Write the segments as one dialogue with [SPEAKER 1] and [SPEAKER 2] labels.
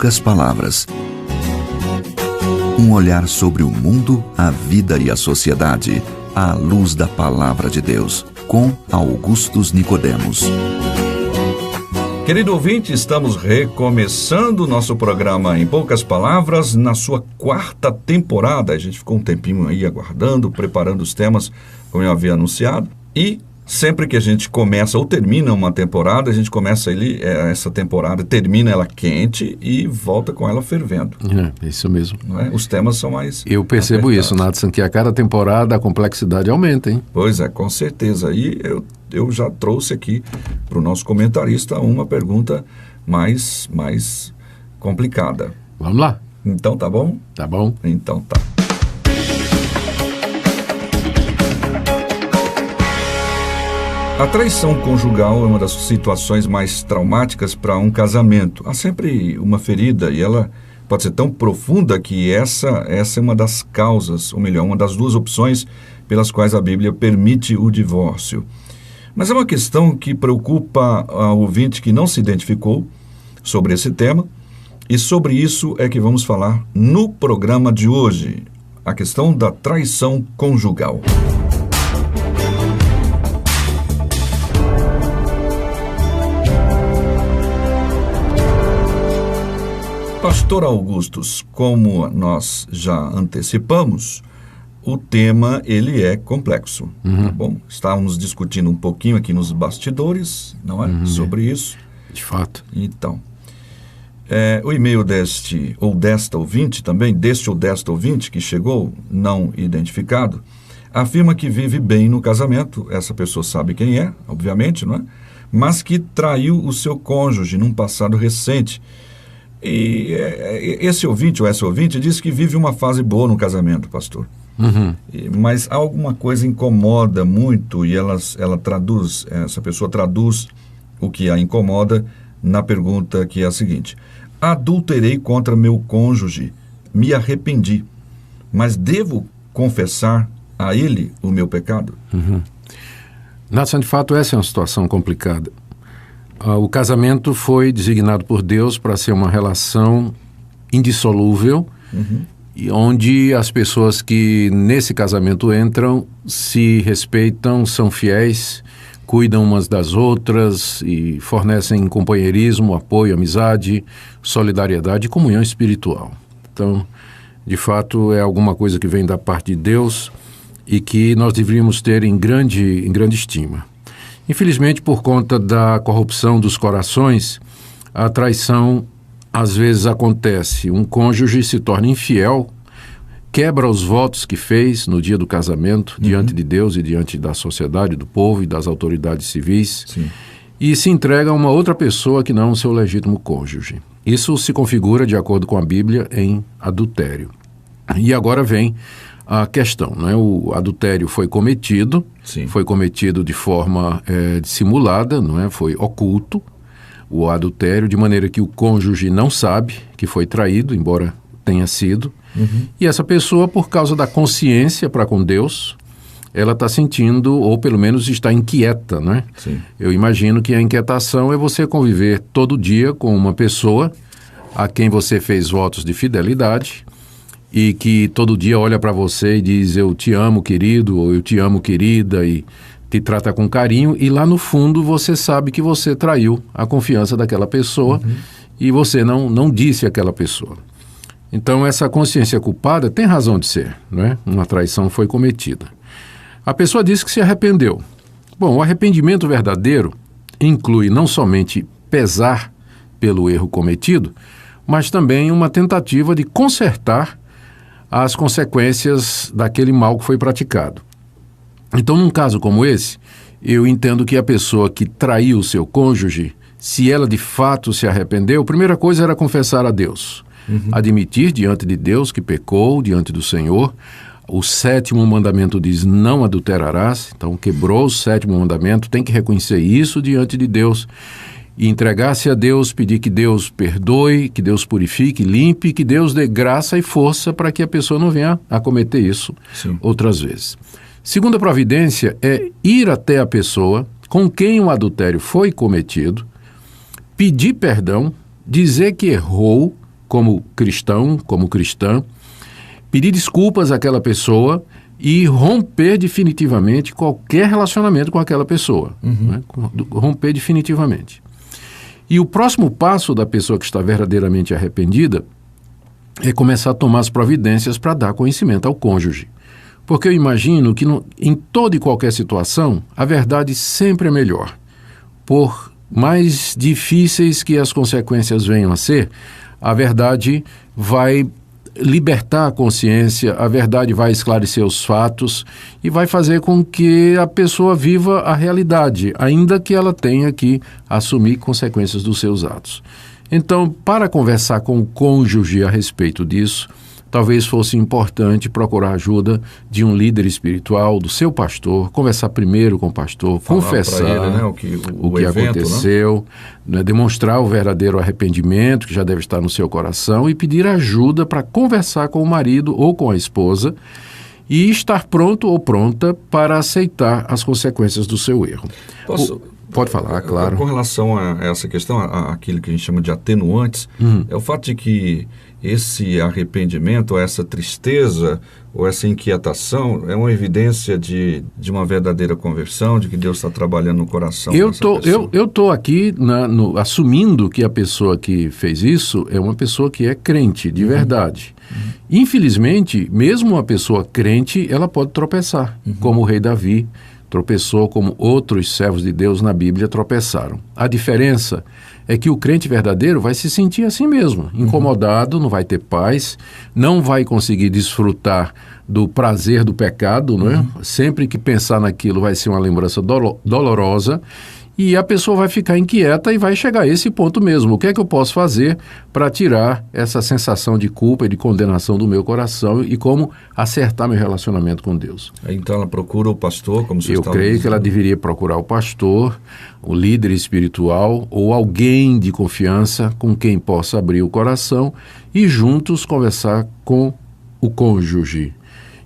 [SPEAKER 1] poucas palavras. Um olhar sobre o mundo, a vida e a sociedade, à luz da Palavra de Deus, com Augustus Nicodemos.
[SPEAKER 2] Querido ouvinte, estamos recomeçando o nosso programa Em Poucas Palavras, na sua 4ª temporada. A gente ficou um tempinho aí aguardando, preparando os temas, como eu havia anunciado. E sempre que a gente começa ou termina uma temporada, a gente começa essa temporada, termina ela quente e volta com ela fervendo.
[SPEAKER 3] É isso mesmo.
[SPEAKER 2] Não é? Os temas são mais
[SPEAKER 3] Eu percebo
[SPEAKER 2] apertados.
[SPEAKER 3] isso, Nathan, que a cada temporada a complexidade aumenta, hein?
[SPEAKER 2] Pois é, com certeza. E eu já trouxe aqui para o nosso comentarista uma pergunta mais complicada.
[SPEAKER 3] Vamos lá?
[SPEAKER 2] Então tá bom?
[SPEAKER 3] Tá bom?
[SPEAKER 2] Então tá. A traição conjugal é uma das situações mais traumáticas para um casamento. Há sempre uma ferida e ela pode ser tão profunda que essa é uma das causas, ou melhor, uma das 2 opções pelas quais a Bíblia permite o divórcio. Mas é uma questão que preocupa a ouvinte que não se identificou sobre esse tema, e sobre isso é que vamos falar no programa de hoje, a questão da traição conjugal. Pastor Augustus, como nós já antecipamos, o tema ele é complexo, tá bom? Estávamos discutindo um pouquinho aqui nos bastidores, não é? Sobre isso.
[SPEAKER 3] De fato.
[SPEAKER 2] Então, o e-mail desta ouvinte também, deste ou desta ouvinte que chegou, não identificado, afirma que vive bem no casamento, essa pessoa sabe quem é, obviamente, não é? Mas que traiu o seu cônjuge num passado recente. E esse ouvinte ou essa ouvinte diz que vive uma fase boa no casamento, pastor. Mas alguma coisa incomoda muito e essa pessoa traduz o que a incomoda na pergunta que é a seguinte: adulterei contra meu cônjuge, me arrependi, mas devo confessar a ele o meu pecado?
[SPEAKER 3] Nathan, de fato, essa é uma situação complicada. O casamento foi designado por Deus para ser uma relação indissolúvel, e onde as pessoas que nesse casamento entram se respeitam, são fiéis, cuidam umas das outras e fornecem companheirismo, apoio, amizade, solidariedade e comunhão espiritual. Então, de fato, é alguma coisa que vem da parte de Deus e que nós deveríamos ter em grande estima. Infelizmente, por conta da corrupção dos corações, a traição às vezes acontece. Um cônjuge se torna infiel, quebra os votos que fez no dia do casamento, diante de Deus e diante da sociedade, do povo e das autoridades civis,
[SPEAKER 2] Sim.
[SPEAKER 3] e se entrega a uma outra pessoa que não o seu legítimo cônjuge. Isso se configura, de acordo com a Bíblia, em adultério. E agora vem a questão, né? O adultério foi cometido,
[SPEAKER 2] Sim.
[SPEAKER 3] foi cometido de forma dissimulada, não é? Foi oculto o adultério, de maneira que o cônjuge não sabe que foi traído, embora tenha sido. E essa pessoa, por causa da consciência para com Deus, ela está sentindo, ou pelo menos está inquieta, né?
[SPEAKER 2] Sim.
[SPEAKER 3] Eu imagino que a inquietação é você conviver todo dia com uma pessoa a quem você fez votos de fidelidade, e que todo dia olha para você e diz: eu te amo, querido, ou eu te amo, querida, e te trata com carinho, e lá no fundo você sabe que você traiu a confiança daquela pessoa e você não disse àquela pessoa. Então essa consciência culpada tem razão de ser, não é? Uma traição foi cometida. A pessoa diz que se arrependeu. Bom, o arrependimento verdadeiro inclui não somente pesar pelo erro cometido, mas também uma tentativa de consertar as consequências daquele mal que foi praticado. Então, num caso como esse, eu entendo que a pessoa que traiu o seu cônjuge, se ela de fato se arrependeu, a primeira coisa era confessar a Deus. Admitir diante de Deus que pecou, diante do Senhor. O 7º mandamento diz: não adulterarás. Então, quebrou o 7º mandamento, tem que reconhecer isso diante de Deus e entregar-se a Deus, pedir que Deus perdoe, que Deus purifique, limpe, que Deus dê graça e força para que a pessoa não venha a cometer isso outras vezes. Segunda providência é ir até a pessoa com quem o adultério foi cometido, pedir perdão, dizer que errou como cristão, como cristã, pedir desculpas àquela pessoa e romper definitivamente qualquer relacionamento com aquela pessoa. Né? Romper definitivamente. E o próximo passo da pessoa que está verdadeiramente arrependida é começar a tomar as providências para dar conhecimento ao cônjuge. Porque eu imagino que em toda e qualquer situação, a verdade sempre é melhor. Por mais difíceis que as consequências venham a ser, a verdade vai libertar a consciência, a verdade vai esclarecer os fatos e vai fazer com que a pessoa viva a realidade, ainda que ela tenha que assumir consequências dos seus atos. Então, para conversar com o cônjuge a respeito disso, talvez fosse importante procurar ajuda de um líder espiritual, do seu pastor, conversar primeiro com o pastor,
[SPEAKER 2] falar
[SPEAKER 3] confessar
[SPEAKER 2] ele, né, o que evento,
[SPEAKER 3] aconteceu, né, demonstrar o verdadeiro arrependimento que já deve estar no seu coração e pedir ajuda para conversar com o marido ou com a esposa e estar pronto ou pronta para aceitar as consequências do seu erro. Pode falar, claro.
[SPEAKER 2] Com relação a essa questão, aquilo que a gente chama de atenuantes, é o fato de que esse arrependimento, essa tristeza ou essa inquietação é uma evidência de uma verdadeira conversão, de que Deus está trabalhando no coração dessa pessoa.
[SPEAKER 3] Eu estou aqui assumindo que a pessoa que fez isso é uma pessoa que é crente, de verdade. Infelizmente, mesmo uma pessoa crente, ela pode tropeçar, como o rei Davi tropeçou, como outros servos de Deus na Bíblia tropeçaram. A diferença é que o crente verdadeiro vai se sentir assim mesmo, incomodado, não vai ter paz, não vai conseguir desfrutar do prazer do pecado, não é? Sempre que pensar naquilo vai ser uma lembrança dolorosa e a pessoa vai ficar inquieta e vai chegar a esse ponto mesmo. O que é que eu posso fazer para tirar essa sensação de culpa e de condenação do meu coração e como acertar meu relacionamento com Deus?
[SPEAKER 2] Então ela procura o pastor, como você estava dizendo? Eu
[SPEAKER 3] creio que ela deveria procurar o pastor, o líder espiritual ou alguém de confiança com quem possa abrir o coração e juntos conversar com o cônjuge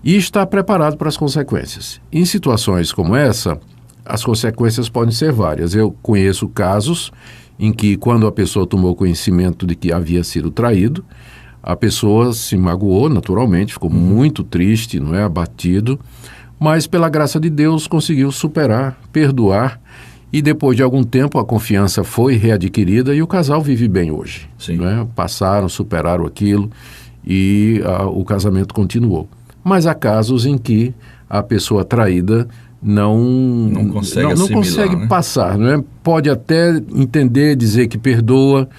[SPEAKER 3] e estar preparado para as consequências. Em situações como essa, as consequências podem ser várias. Eu conheço casos em que, quando a pessoa tomou conhecimento de que havia sido traído, a pessoa se magoou naturalmente, ficou muito triste, não é, abatido, mas pela graça de Deus conseguiu superar, perdoar e depois de algum tempo a confiança foi readquirida e o casal vive bem hoje. Não é? Passaram, superaram aquilo e o casamento continuou. Mas há casos em que a pessoa traída não consegue né? passar, não é? Pode até entender, dizer que perdoa,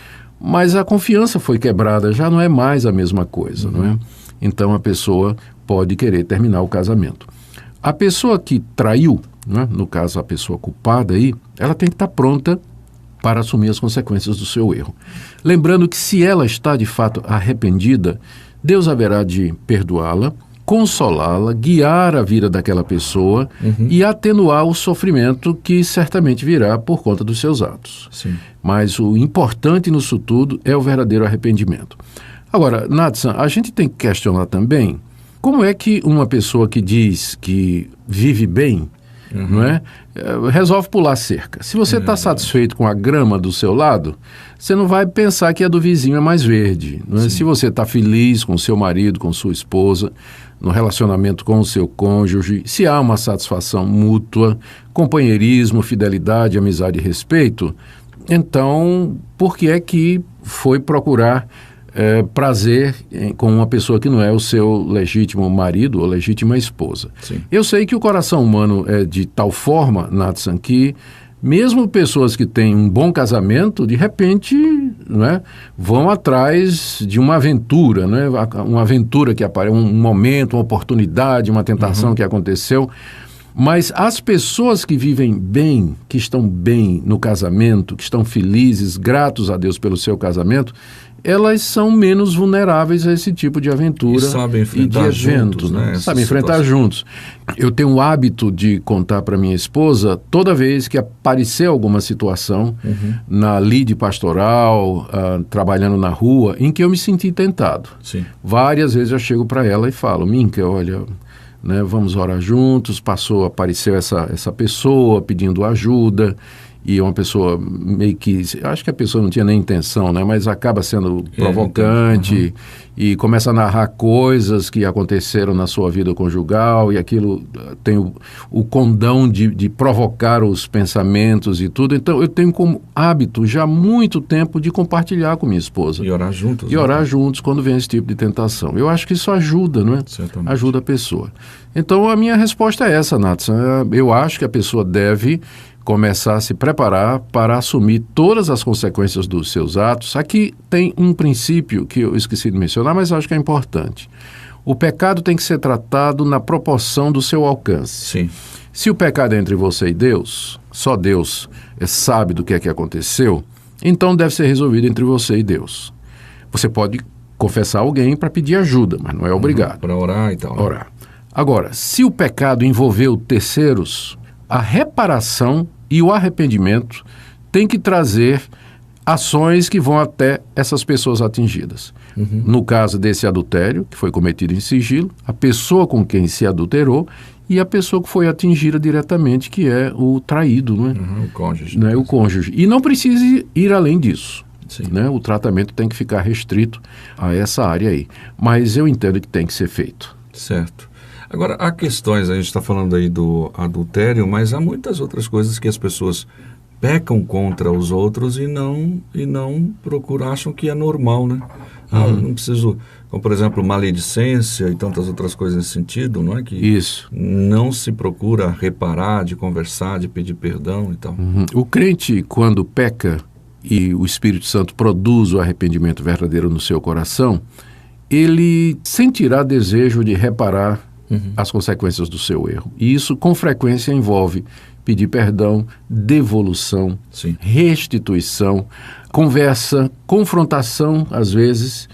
[SPEAKER 3] mas a confiança foi quebrada, já não é mais a mesma coisa, não é? Então a pessoa pode querer terminar o casamento. A pessoa que traiu, né? No caso a pessoa culpada aí, ela tem que estar pronta para assumir as consequências do seu erro. Lembrando que se ela está de fato arrependida, Deus haverá de perdoá-la, consolá-la, guiar a vida daquela pessoa e atenuar o sofrimento que certamente virá por conta dos seus atos.
[SPEAKER 2] Sim.
[SPEAKER 3] Mas o importante nisso tudo é o verdadeiro arrependimento. Agora, Natsan, a gente tem que questionar também como é que uma pessoa que diz que vive bem, não é, resolve pular cerca. Se você está satisfeito com a grama do seu lado, você não vai pensar que a do vizinho é mais verde. Não é? Se você está feliz com o seu marido, com sua esposa, no relacionamento com o seu cônjuge, se há uma satisfação mútua, companheirismo, fidelidade, amizade e respeito, então por que é que foi procurar prazer com uma pessoa que não é o seu legítimo marido ou legítima esposa?
[SPEAKER 2] Sim.
[SPEAKER 3] Eu sei que o coração humano é de tal forma, Natsan, que mesmo pessoas que têm um bom casamento, de repente, não é, vão atrás de uma aventura, não é? Uma aventura que aparece, um momento, uma oportunidade, uma tentação que aconteceu. Mas as pessoas que vivem bem, que estão bem no casamento, que estão felizes, gratos a Deus pelo seu casamento, elas são menos vulneráveis a esse tipo de aventura
[SPEAKER 2] e de evento,
[SPEAKER 3] juntos, né? Sabem enfrentar juntos. Eu tenho o hábito de contar para minha esposa, toda vez que aparecer alguma situação na lide pastoral, trabalhando na rua, em que eu me senti tentado.
[SPEAKER 2] Sim.
[SPEAKER 3] Várias vezes eu chego para ela e falo, Minka, olha, né, vamos orar juntos, apareceu essa pessoa pedindo ajuda, e uma pessoa meio que... Acho que a pessoa não tinha nem intenção, né? Mas acaba sendo provocante e começa a narrar coisas que aconteceram na sua vida conjugal, e aquilo tem o condão de provocar os pensamentos e tudo. Então, eu tenho como hábito já há muito tempo de compartilhar com minha esposa.
[SPEAKER 2] E orar juntos.
[SPEAKER 3] E orar juntos quando vem esse tipo de tentação. Eu acho que isso ajuda, não é?
[SPEAKER 2] Certamente.
[SPEAKER 3] Ajuda a pessoa. Então, a minha resposta é essa, Nathan. Eu acho que a pessoa deve começar a se preparar para assumir todas as consequências dos seus atos. Aqui tem um princípio que eu esqueci de mencionar, mas acho que é importante. O pecado tem que ser tratado na proporção do seu alcance.
[SPEAKER 2] Sim.
[SPEAKER 3] Se o pecado é entre você e Deus, só Deus sabe do que é que aconteceu, então deve ser resolvido entre você e Deus. Você pode confessar alguém para pedir ajuda, mas não é obrigado.
[SPEAKER 2] Para orar e tal. Né?
[SPEAKER 3] Orar. Agora, se o pecado envolveu terceiros, a reparação e o arrependimento tem que trazer ações que vão até essas pessoas atingidas. No caso desse adultério, que foi cometido em sigilo, a pessoa com quem se adulterou e a pessoa que foi atingida diretamente, que é o traído, não é?
[SPEAKER 2] O cônjuge.
[SPEAKER 3] Não é? O cônjuge. E não precisa ir além disso.
[SPEAKER 2] Sim.
[SPEAKER 3] Né? O tratamento tem que ficar restrito a essa área aí. Mas eu entendo que tem que ser feito.
[SPEAKER 2] Certo. Agora, há questões, a gente está falando aí do adultério, mas há muitas outras coisas que as pessoas pecam contra os outros e não procuram, acham que é normal, né? Eu não preciso, como por exemplo, maledicência e tantas outras coisas nesse sentido, não é? Que
[SPEAKER 3] Isso.
[SPEAKER 2] não se procura reparar, de conversar, de pedir perdão e tal.
[SPEAKER 3] O crente, quando peca e o Espírito Santo produz o arrependimento verdadeiro no seu coração, ele sentirá desejo de reparar as consequências do seu erro. E isso, com frequência, envolve pedir perdão, devolução,
[SPEAKER 2] Sim.
[SPEAKER 3] restituição, conversa, confrontação, às vezes,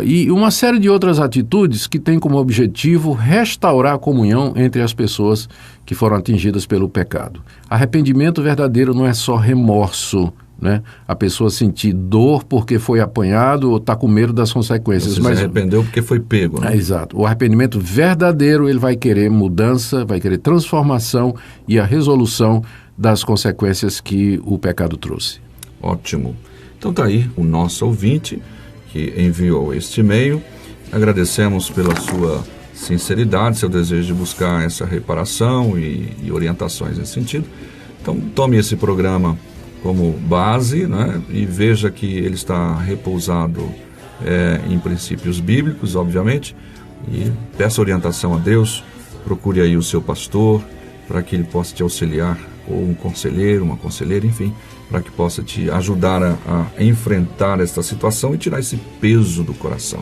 [SPEAKER 3] e uma série de outras atitudes que têm como objetivo restaurar a comunhão entre as pessoas que foram atingidas pelo pecado. Arrependimento verdadeiro não é só remorso, né? A pessoa sentir dor porque foi apanhado ou está com medo das consequências.
[SPEAKER 2] Você se arrependeu porque foi pego, né?
[SPEAKER 3] Exato. O arrependimento verdadeiro, ele vai querer mudança, vai querer transformação e a resolução das consequências que o pecado trouxe.
[SPEAKER 2] Ótimo. Então tá aí o nosso ouvinte que enviou este e-mail. Agradecemos pela sua sinceridade, seu desejo de buscar essa reparação e orientações nesse sentido. Então tome esse programa como base, né, e veja que ele está repousado em princípios bíblicos, obviamente, e peça orientação a Deus. Procure aí o seu pastor para que ele possa te auxiliar, ou um conselheiro, uma conselheira, enfim, para que possa te ajudar a enfrentar esta situação e tirar esse peso do coração.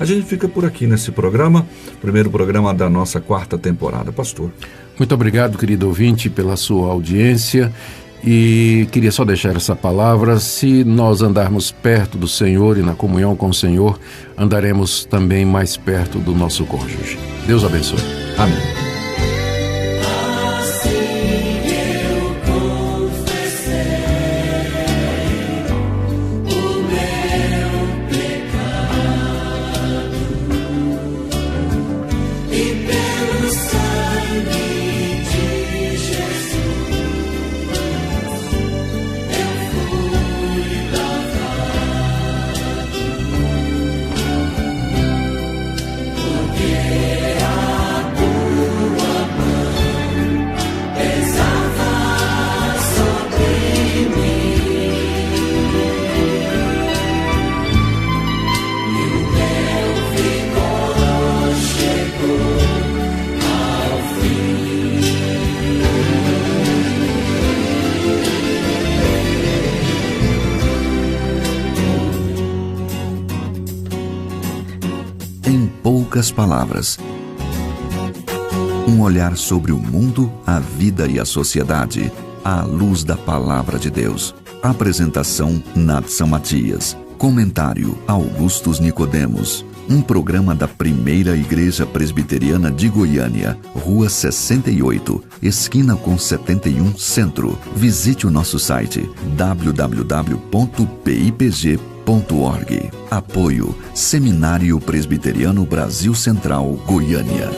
[SPEAKER 2] A gente fica por aqui nesse programa, primeiro programa da nossa 4ª temporada. Pastor.
[SPEAKER 3] Muito obrigado, querido ouvinte, pela sua audiência. E queria só deixar essa palavra: se nós andarmos perto do Senhor e na comunhão com o Senhor, andaremos também mais perto do nosso cônjuge. Deus abençoe.
[SPEAKER 2] Amém.
[SPEAKER 1] Poucas palavras. Um olhar sobre o mundo, a vida e a sociedade, à luz da Palavra de Deus. Apresentação: Nathan Matias. Comentário: Augustus Nicodemos. Um programa da Primeira Igreja Presbiteriana de Goiânia, Rua 68, esquina com 71, Centro. Visite o nosso site www.pipg.org. Apoio: Seminário Presbiteriano Brasil Central, Goiânia.